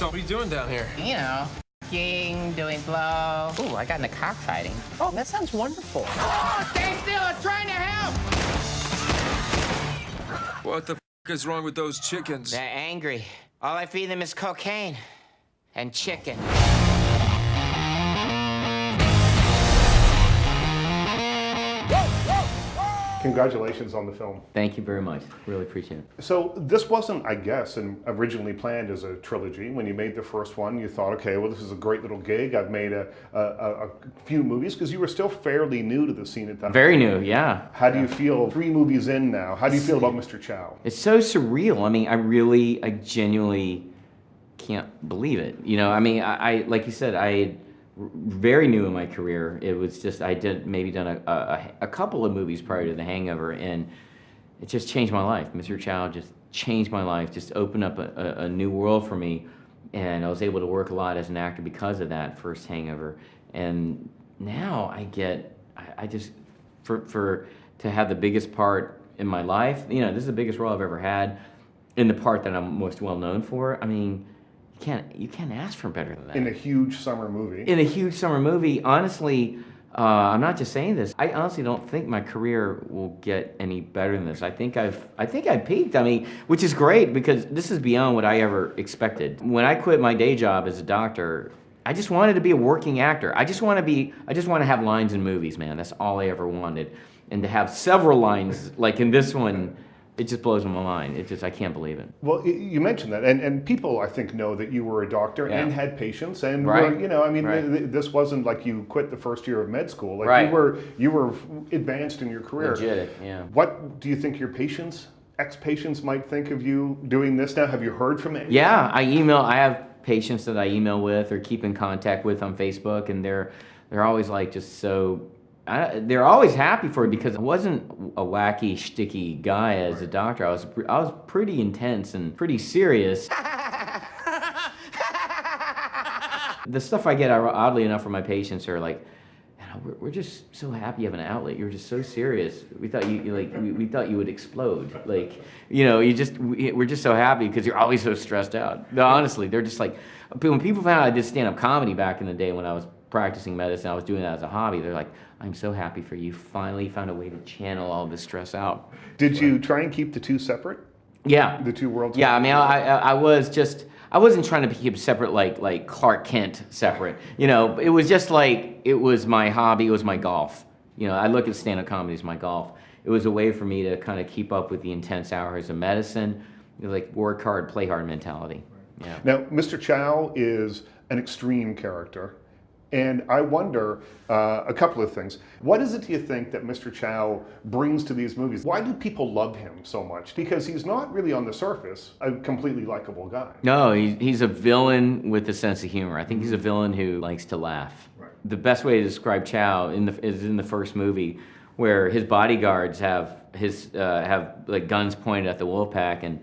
So what are you doing down here? You know, skiing, doing blow. Ooh, I got into cockfighting. Oh, that sounds wonderful. Oh, stay still, I'm trying to help! What the f is wrong with those chickens? They're angry. All I feed them is cocaine and chicken. Congratulations on the film. Thank you very much. Really appreciate it. So this wasn't, I guess, originally planned as a trilogy. When you made the first one, you thought, okay, well, this is a great little gig. I've made a few movies, because you were still fairly new to the scene at that point. Very new, yeah. How do you feel 3 movies in now? How do you feel about Mr. Chow? It's so surreal. I mean, I genuinely can't believe it. You know, I mean, I like you said, I very new in my career. It was just, I did maybe done a couple of movies prior to The Hangover, and it just changed my life. Mr. Chow just changed my life, just opened up a new world for me, and I was able to work a lot as an actor because of that first Hangover. And now I just, to have the biggest part in my life, you know, this is the biggest role I've ever had, in the part that I'm most well known for. I mean, you can't ask for better than that. In a huge summer movie. In a huge summer movie, honestly, I'm not just saying this. I honestly don't think my career will get any better than this. I think I've peaked. I mean, which is great, because this is beyond what I ever expected. When I quit my day job as a doctor, I just wanted to be a working actor. I just want to have lines in movies, man. That's all I ever wanted. And to have several lines, like in this one, it just blows my mind. It just, I can't believe it. Well, you mentioned that, and people, I think, know that you were a doctor and had patients, and right. were, you know, I mean, this wasn't like you quit the first year of med school. Like you were advanced in your career. Legit, yeah. What do you think your patients, ex-patients, might think of you doing this now? Have you heard from any? Yeah, I have patients that I email with or keep in contact with on Facebook, and they're always like just so. They're always happy for it, because I wasn't a wacky, shticky guy as a doctor. I was pretty intense and pretty serious. The stuff I get, oddly enough, from my patients are like, we're just so happy you have an outlet. You're just so serious. We thought we thought you would explode. Like, you know, we're just so happy because you're always so stressed out. No, honestly, they're just like, when people found out I did stand-up comedy back in the day when I was practicing medicine, I was doing that as a hobby. They're like, I'm so happy for you. Finally found a way to channel all this stress out. Did you try and keep the two separate? Yeah. The two worlds? Yeah, I mean, I wasn't trying to keep separate like Clark Kent separate. You know, it was just like, it was my hobby, it was my golf. You know, I look at stand-up comedy as my golf. It was a way for me to kind of keep up with the intense hours of medicine, like work hard, play hard mentality. Yeah. Now, Mr. Chow is an extreme character. And I wonder a couple of things. What is it, do you think, that Mr. Chow brings to these movies? Why do people love him so much? Because he's not really, on the surface, a completely likable guy. No, he's a villain with a sense of humor. I think he's a villain who likes to laugh. Right. The best way to describe Chow is in the first movie, where his bodyguards have like guns pointed at the wolf pack, and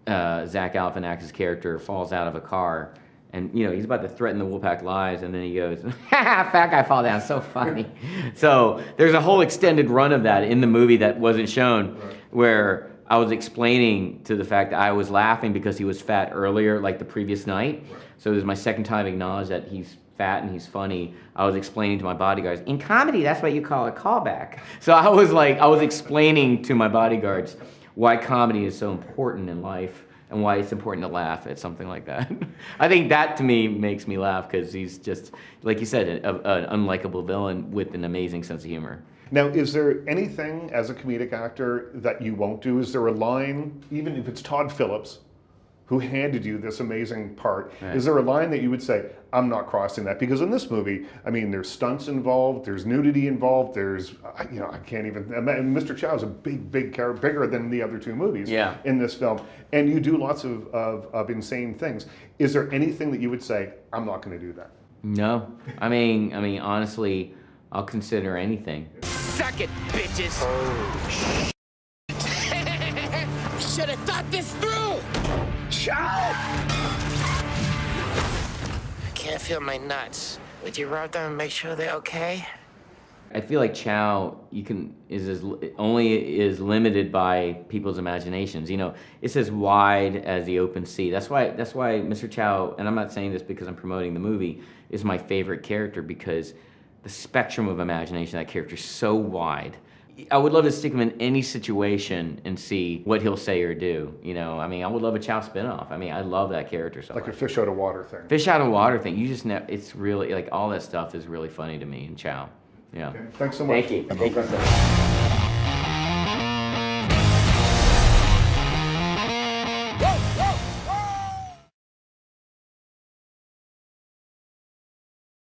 Zach Galifianakis' character falls out of a car. And, you know, he's about to threaten the Wolfpack lives, and then he goes, fat guy fall down, so funny. So there's a whole extended run of that in the movie that wasn't shown, where I was explaining to the fact that I was laughing because he was fat earlier, like the previous night. So it was my second time acknowledged that he's fat and he's funny. I was explaining to my bodyguards, in comedy, that's what you call a callback. So I was explaining to my bodyguards why comedy is so important in life, and why it's important to laugh at something like that. I think that, to me, makes me laugh, because he's just, like you said, an unlikable villain with an amazing sense of humor. Now, is there anything as a comedic actor that you won't do? Is there a line, even if it's Todd Phillips, who handed you this amazing part, right, is there a line that you would say, I'm not crossing that? Because in this movie, I mean, there's stunts involved, there's nudity involved, there's, you know, I can't even, Mr. Chow is a big character, bigger than the other two movies in this film, and you do lots of insane things. Is there anything that you would say, I'm not going to do that? No. I mean, honestly, I'll consider anything. Suck it, bitches! Oh, should have thought this through! Chow! I can't feel my nuts. Would you rub them and make sure they're okay? I feel like Chow only is limited by people's imaginations. You know, it's as wide as the open sea. That's why Mr. Chow, and I'm not saying this because I'm promoting the movie, is my favorite character, because the spectrum of imagination of that character is so wide. I would love to stick him in any situation and see what he'll say or do. You know, I mean, I would love a Chow spinoff. I mean, I love that character so much. Like a fish out of water thing. Fish out of water thing. You just it's really, like, all that stuff is really funny to me in Chow. Yeah. Okay. Thanks so much. Thank you.